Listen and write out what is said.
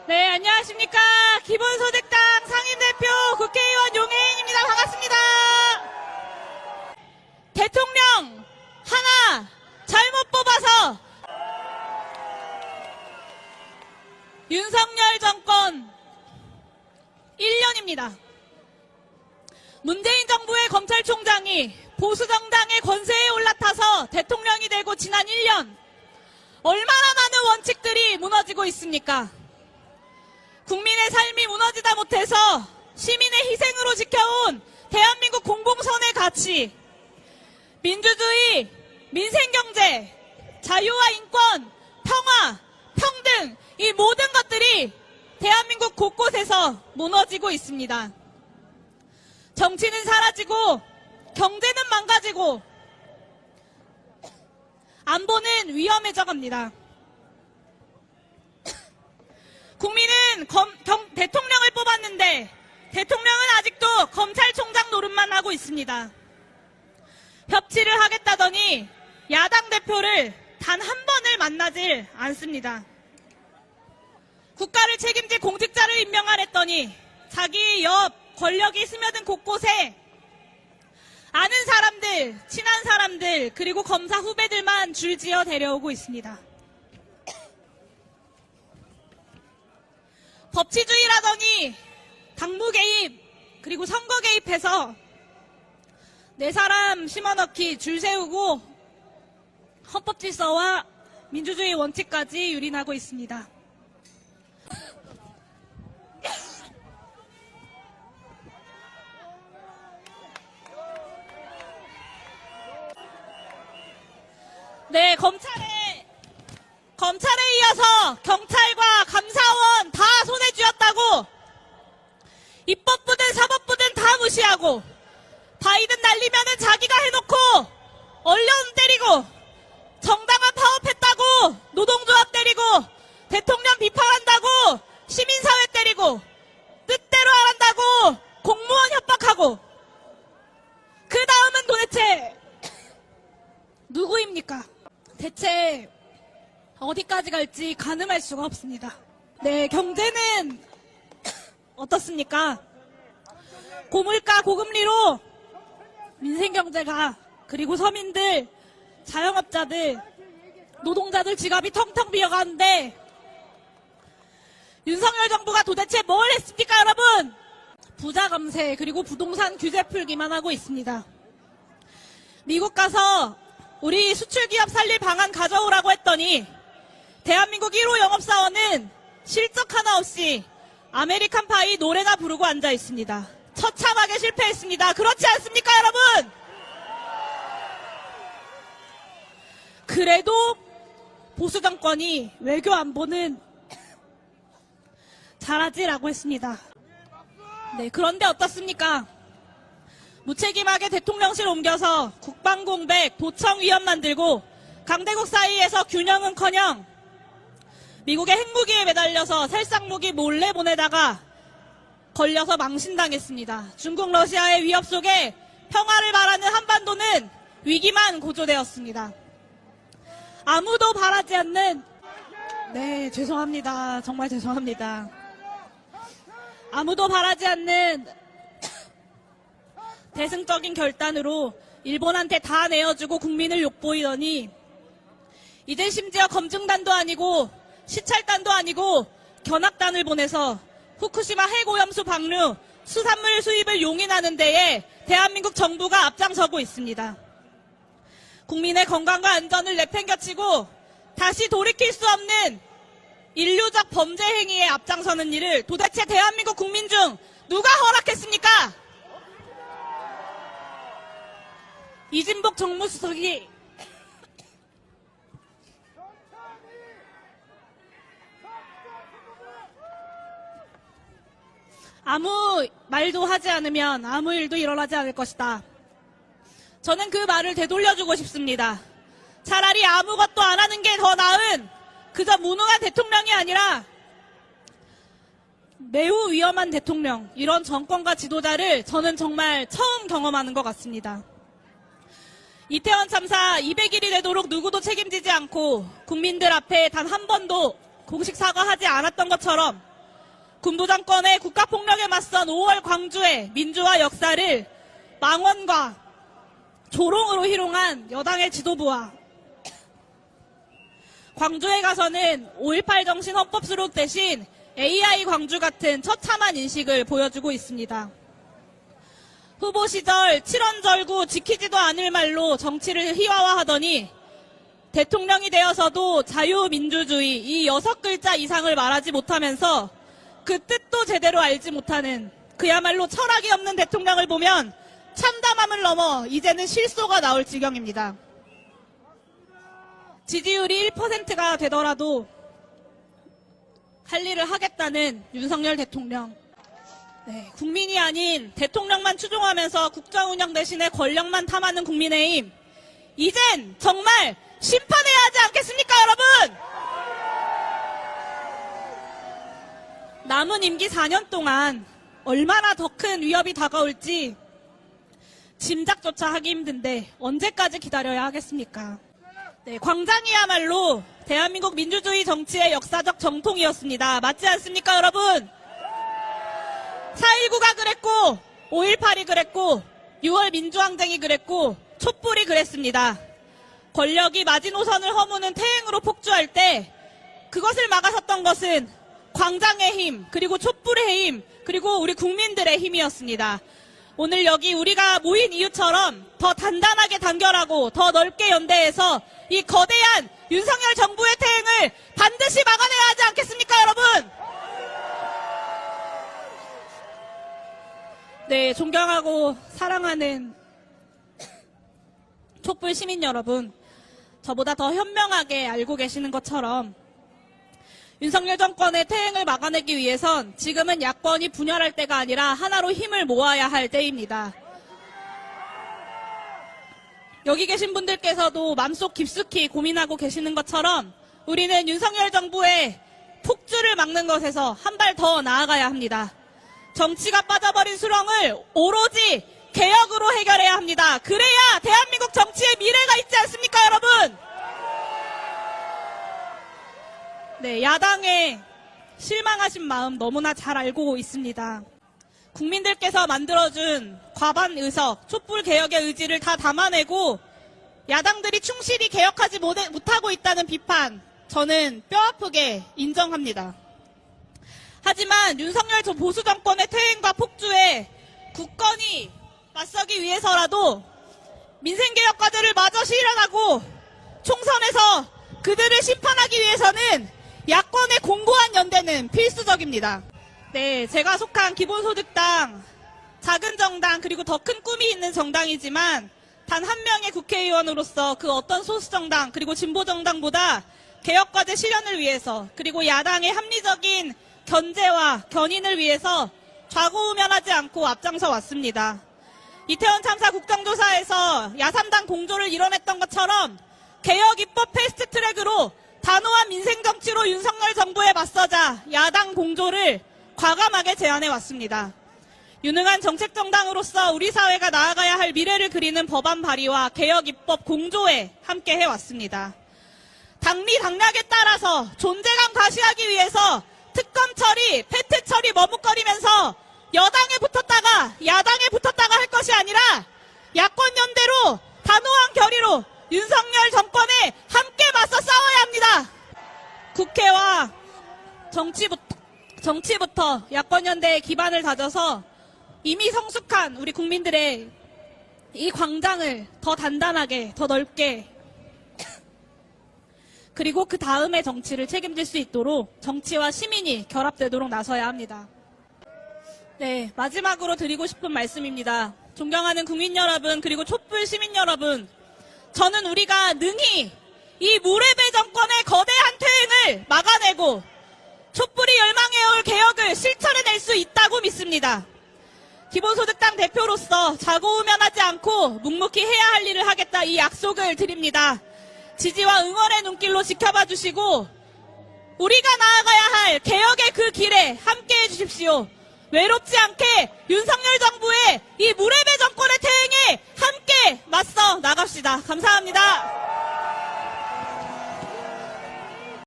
네, 안녕하십니까. 기본소득당 상임대표 국회의원 용혜인입니다. 반갑습니다. 대통령 하나 잘못 뽑아서 윤석열 정권 1년입니다. 문재인 정부의 검찰총장이 보수정당의 권세에 올라타서 대통령이 되고 지난 1년, 얼마나 많은 원칙들이 무너지고 있습니까? 국민의 삶이 무너지다 못해서 시민의 희생으로 지켜온 대한민국 공공선의 가치, 민주주의, 민생경제, 자유와 인권, 평화, 평등, 이 모든 것들이 대한민국 곳곳에서 무너지고 있습니다. 정치는 사라지고 경제는 망가지고 안보는 위험해져 갑니다. 국민은 대통령을 뽑았는데 대통령은 아직도 검찰총장 노릇만 하고 있습니다. 협치를 하겠다더니 야당 대표를 단 한 번을 만나질 않습니다. 국가를 책임질 공직자를 임명하랬더니 자기 옆 권력이 스며든 곳곳에 아는 사람들, 친한 사람들, 그리고 검사 후배들만 줄지어 데려오고 있습니다. 법치주의라더니 당무 개입, 그리고 선거 개입해서 네 사람 심어넣기 줄 세우고 헌법 질서와 민주주의 원칙까지 유린하고 있습니다. 네, 검찰에 이어서 경찰과 감사원 다 손에 쥐었다고 입법부든 사법부든 다 무시하고 바이든 날리면은 자기가 해놓고 언론 때리고 정당화 파업했다고 노동조합 때리고 대통령 비판한다고 시민사회 때리고 뜻대로 하란다고 공무원 협박하고 그 다음은 도대체 누구입니까? 대체 어디까지 갈지 가늠할 수가 없습니다. 네, 경제는 어떻습니까? 고물가 고금리로 민생경제가, 그리고 서민들, 자영업자들, 노동자들 지갑이 텅텅 비어가는데 윤석열 정부가 도대체 뭘 했습니까, 여러분? 부자 감세, 그리고 부동산 규제 풀기만 하고 있습니다. 미국 가서 우리 수출기업 살릴 방안 가져오라고 했더니 대한민국 1호 영업사원은 실적 하나 없이 아메리칸 파이 노래나 부르고 앉아 있습니다. 처참하게 실패했습니다. 그렇지 않습니까, 여러분? 그래도 보수 정권이 외교 안보는 잘하지라고 했습니다. 네, 그런데 어떻습니까? 무책임하게 대통령실 옮겨서 국방공백, 도청위원 만들고 강대국 사이에서 균형은커녕 미국의 핵무기에 매달려서 살상무기 몰래 보내다가 걸려서 망신당했습니다. 중국, 러시아의 위협 속에 평화를 바라는 한반도는 위기만 고조되었습니다. 아무도 바라지 않는, 네, 죄송합니다. 정말 죄송합니다. 아무도 바라지 않는 대승적인 결단으로 일본한테 다 내어주고 국민을 욕보이더니 이제 심지어 검증단도 아니고 시찰단도 아니고 견학단을 보내서 후쿠시마 핵오염수 방류, 수산물 수입을 용인하는 데에 대한민국 정부가 앞장서고 있습니다. 국민의 건강과 안전을 내팽겨치고 다시 돌이킬 수 없는 인류적 범죄 행위에 앞장서는 일을 도대체 대한민국 국민 중 누가 허락했습니까? 이진복 정무수석이 아무 말도 하지 않으면 아무 일도 일어나지 않을 것이다. 저는 그 말을 되돌려주고 싶습니다. 차라리 아무것도 안 하는 게 더 나은 그저 무능한 대통령이 아니라 매우 위험한 대통령, 이런 정권과 지도자를 저는 정말 처음 경험하는 것 같습니다. 이태원 참사 200일이 되도록 누구도 책임지지 않고 국민들 앞에 단 한 번도 공식 사과하지 않았던 것처럼 군부 정권의 국가폭력에 맞선 5월 광주의 민주화 역사를 망언과 조롱으로 희롱한 여당의 지도부와 광주에 가서는 5.18 정신 헌법 수록 대신 AI 광주 같은 처참한 인식을 보여주고 있습니다. 후보 시절 칠원절구 지키지도 않을 말로 정치를 희화화하더니 대통령이 되어서도 자유민주주의 이 6글자 이상을 말하지 못하면서 그 뜻도 제대로 알지 못하는 그야말로 철학이 없는 대통령을 보면 참담함을 넘어 이제는 실소가 나올 지경입니다. 지지율이 1%가 되더라도 할 일을 하겠다는 윤석열 대통령. 네, 국민이 아닌 대통령만 추종하면서 국정운영 대신에 권력만 탐하는 국민의힘. 이젠 정말 심판해야 하지 않겠습니까, 여러분? 남은 임기 4년 동안 얼마나 더 큰 위협이 다가올지 짐작조차 하기 힘든데 언제까지 기다려야 하겠습니까? 네, 광장이야말로 대한민국 민주주의 정치의 역사적 정통이었습니다. 맞지 않습니까, 여러분? 4.19가 그랬고 5.18이 그랬고 6월 민주항쟁이 그랬고 촛불이 그랬습니다. 권력이 마지노선을 허무는 태행으로 폭주할 때 그것을 막아섰던 것은 광장의 힘, 그리고 촛불의 힘, 그리고 우리 국민들의 힘이었습니다. 오늘 여기 우리가 모인 이유처럼 더 단단하게 단결하고 더 넓게 연대해서 이 거대한 윤석열 정부의 태행을 반드시 막아내야 하지 않겠습니까, 여러분? 네, 존경하고 사랑하는 촛불 시민 여러분, 저보다 더 현명하게 알고 계시는 것처럼 윤석열 정권의 태행을 막아내기 위해선 지금은 야권이 분열할 때가 아니라 하나로 힘을 모아야 할 때입니다. 여기 계신 분들께서도 맘속 깊숙이 고민하고 계시는 것처럼 우리는 윤석열 정부의 폭주를 막는 것에서 한 발 더 나아가야 합니다. 정치가 빠져버린 수렁을 오로지 개혁으로 해결해야 합니다. 그래야 대한민국 정치에 미래가 있지 않습니까, 여러분? 네, 야당의 실망하신 마음 너무나 잘 알고 있습니다. 국민들께서 만들어준 과반 의석, 촛불 개혁의 의지를 다 담아내고 야당들이 충실히 개혁하지 못하고 있다는 비판, 저는 뼈아프게 인정합니다. 하지만 윤석열 보수 정권의 퇴행과 폭주에 굳건히 맞서기 위해서라도 민생개혁과제를 마저 실현하고 총선에서 그들을 심판하기 위해서는 야권의 공고한 연대는 필수적입니다. 네, 제가 속한 기본소득당, 작은 정당, 그리고 더 큰 꿈이 있는 정당이지만 단 한 명의 국회의원으로서 그 어떤 소수정당, 그리고 진보정당보다 개혁과제 실현을 위해서, 그리고 야당의 합리적인 견제와 견인을 위해서 좌고우면하지 않고 앞장서 왔습니다. 이태원 참사 국정조사에서 야3당 공조를 이뤄냈던 것처럼 개혁 입법 패스트트랙으로 단호한 민생정치로 윤석열 정부에 맞서자 야당 공조를 과감하게 제안해왔습니다. 유능한 정책정당으로서 우리 사회가 나아가야 할 미래를 그리는 법안 발의와 개혁 입법 공조에 함께 해왔습니다. 당리 당략에 따라서 존재감 과시하기 위해서 특검 처리, 패트 처리 머뭇거리면서 여당에 붙었다가 야당에 붙었다가 할 것이 아니라 야권 연대로 단호한 결의로 윤석열 정권에 함께 맞서 싸워야 합니다. 국회와 정치부터 야권 연대의 기반을 다져서 이미 성숙한 우리 국민들의 이 광장을 더 단단하게, 더 넓게, 그리고 그 다음의 정치를 책임질 수 있도록 정치와 시민이 결합되도록 나서야 합니다. 네, 마지막으로 드리고 싶은 말씀입니다. 존경하는 국민 여러분, 그리고 촛불 시민 여러분, 저는 우리가 능히 이 무례배 정권의 거대한 퇴행을 막아내고 촛불이 열망해올 개혁을 실천해낼 수 있다고 믿습니다. 기본소득당 대표로서 좌고우면하지 않고 묵묵히 해야 할 일을 하겠다, 이 약속을 드립니다. 지지와 응원의 눈길로 지켜봐 주시고 우리가 나아가야 할 개혁의 그 길에 함께해 주십시오. 외롭지 않게 윤석열 정부의 이 무례배 정권의 퇴행에 함께 맞서 나갑시다. 감사합니다.